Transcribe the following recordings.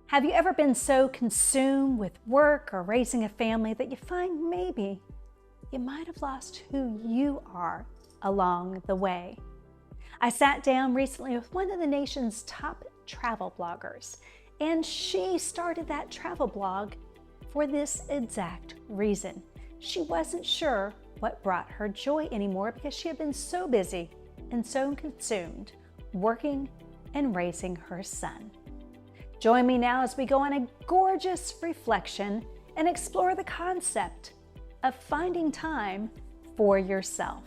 Have you ever been so consumed with work or raising a family that you find maybe you might have lost who you are along the way? I sat down recently with one of the nation's top travel bloggers, and she started that travel blog for this exact reason. She wasn't sure what brought her joy anymore because she had been so busy and so consumed working and raising her son. Join me now as we go on a gorgeous reflection and explore the concept of finding time for yourself.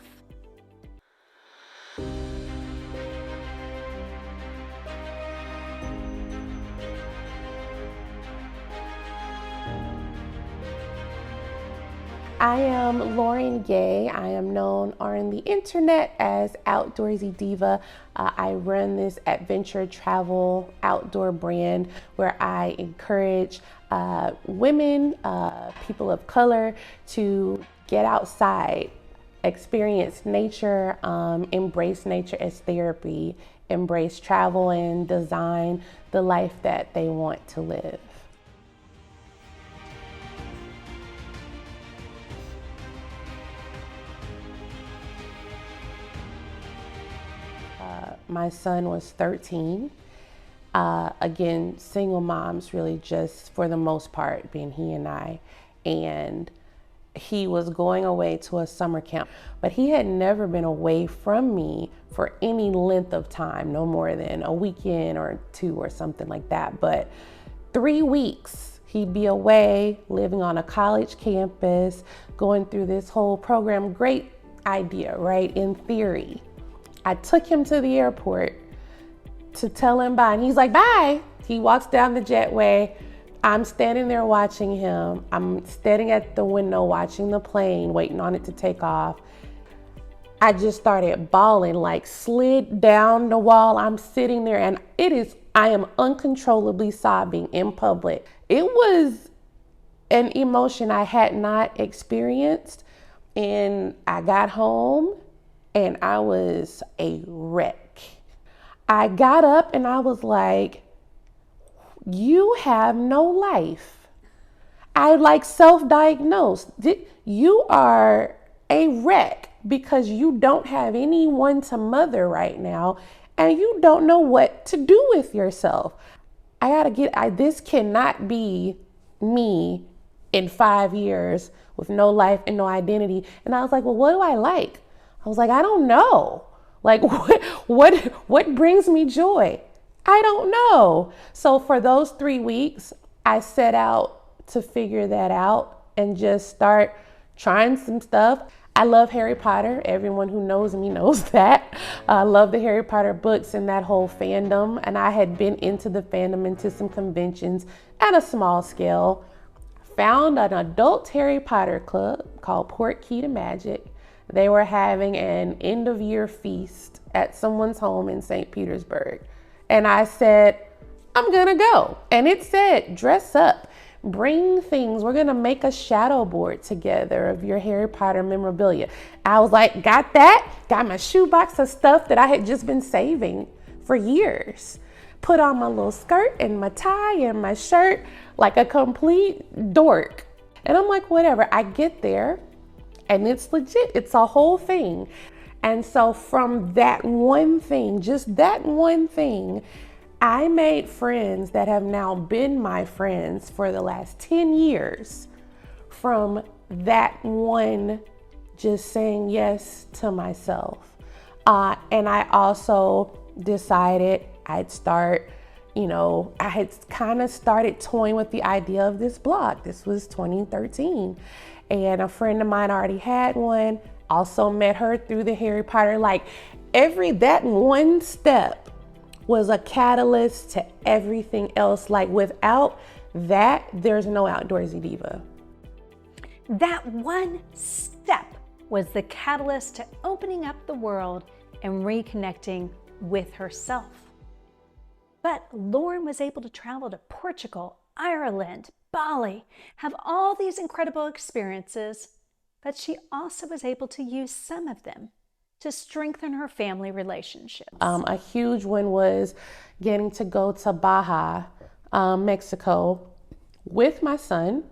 I am Lauren Gay. I am known on the internet as Outdoorsy Diva. I run this adventure travel outdoor brand where I encourage women, people of color to get outside, experience nature, embrace nature as therapy, embrace travel, and design the life that they want to live. My son was 13. Again, single moms really just for the most part being he and I. And he was going away to a summer camp, but he had never been away from me for any length of time, no more than a weekend or two or something like that. But 3 weeks he'd be away, living on a college campus, going through this whole program. Great idea, right? In theory. I took him to the airport to tell him bye, and he's like, bye. He walks down the jetway. I'm standing there watching him. I'm standing at the window watching the plane, waiting on it to take off. I just started bawling, like slid down the wall. I'm sitting there and I am uncontrollably sobbing in public. It was an emotion I had not experienced. And I got home and I was a wreck. I got up and I was like, you have no life. I self-diagnosed. You are a wreck because you don't have anyone to mother right now and you don't know what to do with yourself. This cannot be me in 5 years with no life and no identity. And I was like, well, what do I like? I was like, I don't know. Like, what brings me joy? I don't know. So for those 3 weeks, I set out to figure that out and just start trying some stuff. I love Harry Potter. Everyone who knows me knows that. I love the Harry Potter books and that whole fandom. And I had been into the fandom, into some conventions at a small scale. Found an adult Harry Potter club called Port Key to Magic. They were having an end of year feast at someone's home in St. Petersburg. And I said, I'm gonna go. And it said, dress up, bring things. We're gonna make a shadow board together of your Harry Potter memorabilia. I was like, got that? Got my shoebox of stuff that I had just been saving for years. Put on my little skirt and my tie and my shirt like a complete dork. And I'm like, whatever. I get there. And it's legit, it's a whole thing. And so from that one thing, just that one thing, I made friends that have now been my friends for the last 10 years from that one, just saying yes to myself. And I also decided I'd start, I had kind of started toying with the idea of this blog. This was 2013. And a friend of mine already had one, also met her through the Harry Potter. That one step was a catalyst to everything else. Like without that, there's no Outdoorsy Diva. That one step was the catalyst to opening up the world and reconnecting with herself. But Lauren was able to travel to Portugal, Ireland, Bali, have all these incredible experiences, but she also was able to use some of them to strengthen her family relationships. A huge one was getting to go to Baja Mexico with my son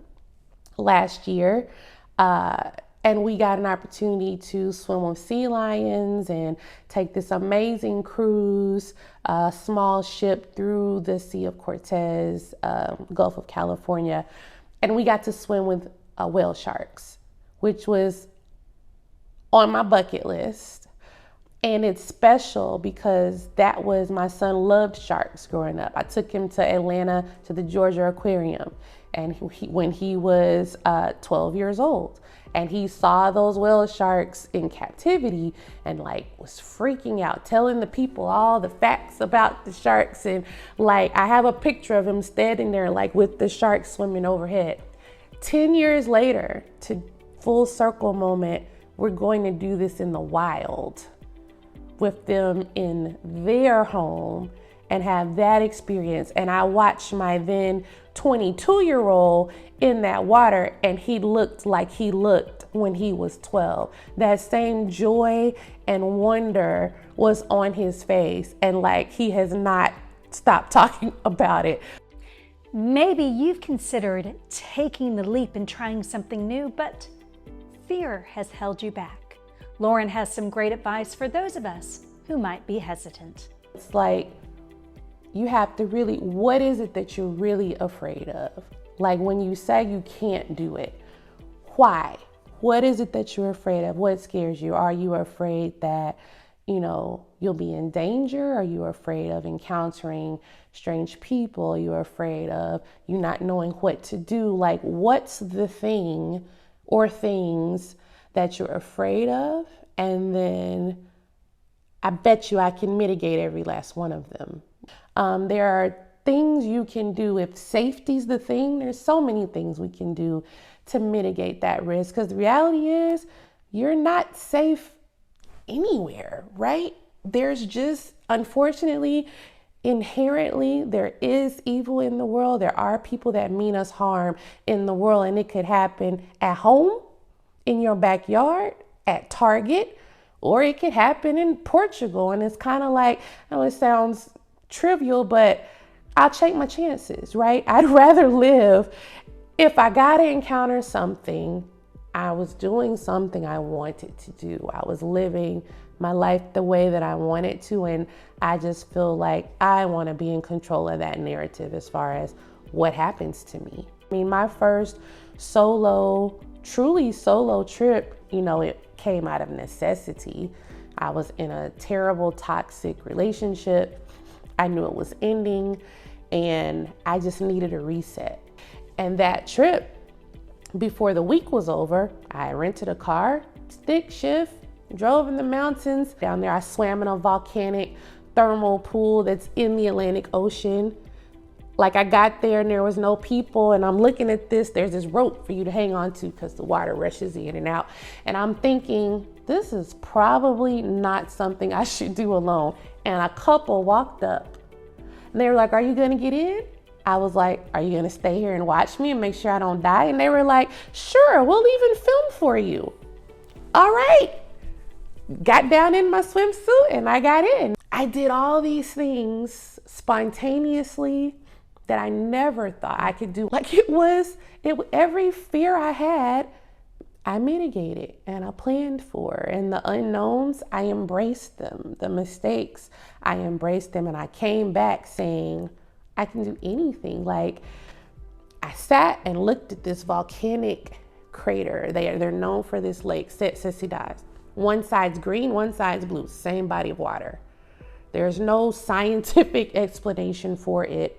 last year. And we got an opportunity to swim with sea lions and take this amazing cruise, small ship through the Sea of Cortez, Gulf of California. And we got to swim with whale sharks, which was on my bucket list. And it's special because that was, my son loved sharks growing up. I took him to Atlanta to the Georgia Aquarium, and when he was 12 years old, and he saw those whale sharks in captivity and like was freaking out, telling the people all the facts about the sharks. And like, I have a picture of him standing there like with the sharks swimming overhead. 10 years later, to full circle moment, we're going to do this in the wild with them in their home and have that experience. And I watched my then 22-year-old in that water, and he looked like he looked when he was 12. That same joy and wonder was on his face, and like, he has not stopped talking about it. Maybe you've considered taking the leap and trying something new, but fear has held you back. Lauren has some great advice for those of us who might be hesitant. It's like, you have to really, what is it that you're really afraid of? Like, when you say you can't do it, why? What is it that you're afraid of? What scares you? Are you afraid that, you'll be in danger? Are you afraid of encountering strange people? Are you afraid of you not knowing what to do? Like, what's the thing or things that you're afraid of? And then I bet you I can mitigate every last one of them. There are things you can do if safety's the thing. There's so many things we can do to mitigate that risk, because the reality is you're not safe anywhere, right? There's just, unfortunately, inherently, there is evil in the world. There are people that mean us harm in the world, and it could happen at home, in your backyard, at Target, or it could happen in Portugal. And it's kind of like, I know it sounds trivial, but I'll take my chances, right? I'd rather live, if I gotta encounter something, I was doing something I wanted to do. I was living my life the way that I wanted to, and I just feel like I want to be in control of that narrative as far as what happens to me. I mean, my first truly solo trip, it came out of necessity. I was in a terrible, toxic relationship. I knew it was ending, and I just needed a reset. And that trip, before the week was over, I rented a car, stick shift, drove in the mountains. Down there, I swam in a volcanic thermal pool that's in the Atlantic Ocean. Like, I got there and there was no people, and I'm looking at this, there's this rope for you to hang on to because the water rushes in and out. And I'm thinking, this is probably not something I should do alone. And a couple walked up and they were like, "Are you gonna get in?" I was like, "Are you gonna stay here and watch me and make sure I don't die?" And they were like, "Sure, we'll even film for you." All right. Got down in my swimsuit and I got in. I did all these things spontaneously that I never thought I could do. Like, every fear I had, I mitigated and I planned for. And the unknowns, I embraced them. The mistakes, I embraced them. And I came back saying, I can do anything. Like, I sat and looked at this volcanic crater. They're known for this lake, Sesidas. One side's green, one side's blue, same body of water. There's no scientific explanation for it.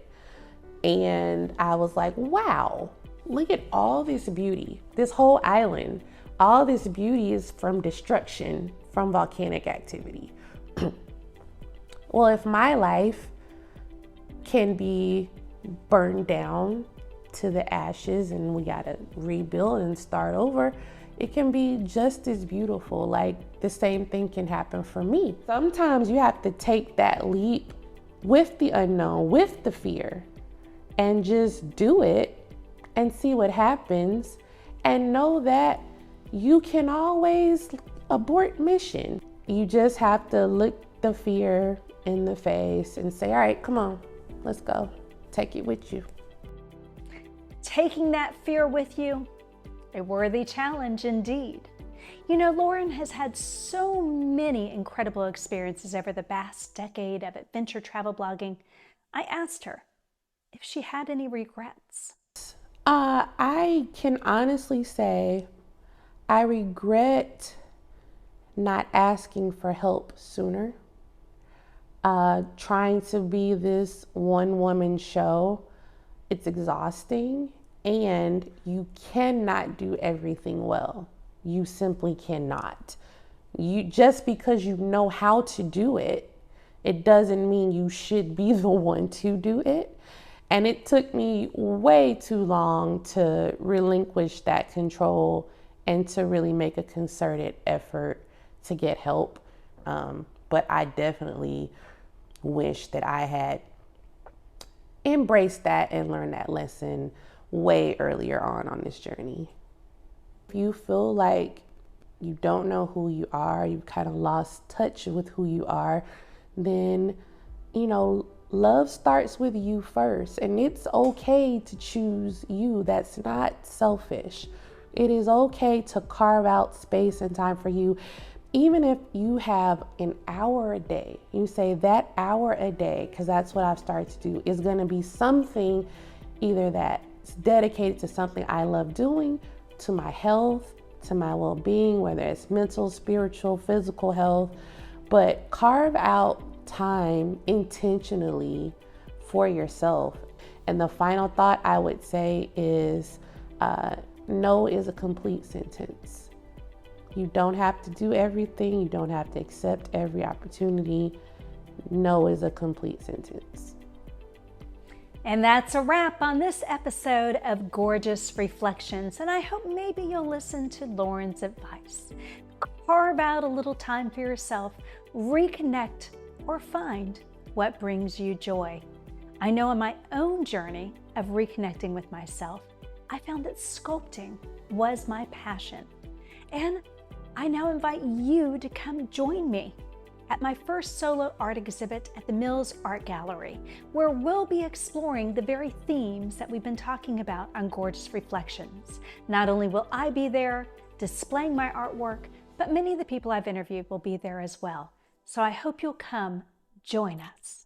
And I was like, wow, look at all this beauty. This whole island, all this beauty is from destruction, from volcanic activity. Well, if my life can be burned down to the ashes and we gotta rebuild and start over, it can be just as beautiful. Like, the same thing can happen for me. Sometimes you have to take that leap with the unknown, with the fear, and just do it and see what happens, and know that you can always abort mission. You just have to look the fear in the face and say, all right, come on, let's go. take it with you. Taking that fear with you, a worthy challenge indeed. You know, Lauren has had so many incredible experiences over the past decade of adventure travel blogging. I asked her if she had any regrets. I can honestly say I regret not asking for help sooner. Trying to be this one-woman show, it's exhausting, and you cannot do everything well. You simply cannot. Just because you know how to do it, it doesn't mean you should be the one to do it. And it took me way too long to relinquish that control and to really make a concerted effort to get help. But I definitely wish that I had embraced that and learned that lesson way earlier on this journey. If you feel like you don't know who you are, you've kind of lost touch with who you are, then, love starts with you first. And it's okay to choose you. That's not selfish. It is okay to carve out space and time for you. Even if you have an hour a day, you say that hour a day, because that's what I've started to do, is going to be something either that's dedicated to something I love doing, to my health, to my well-being, whether it's mental, spiritual, physical health, but carve out time intentionally for yourself. And the final thought I would say is no is a complete sentence. You don't have to do everything. You don't have to accept every opportunity. No is a complete sentence. And that's a wrap on this episode of Gorgeous Reflections. And I hope maybe you'll listen to Lauren's advice. Carve out a little time for yourself, reconnect, or find what brings you joy. I know in my own journey of reconnecting with myself, I found that sculpting was my passion. And I now invite you to come join me at my first solo art exhibit at the Mills Art Gallery, where we'll be exploring the very themes that we've been talking about on Gorgeous Reflections. Not only will I be there displaying my artwork, but many of the people I've interviewed will be there as well. So I hope you'll come join us.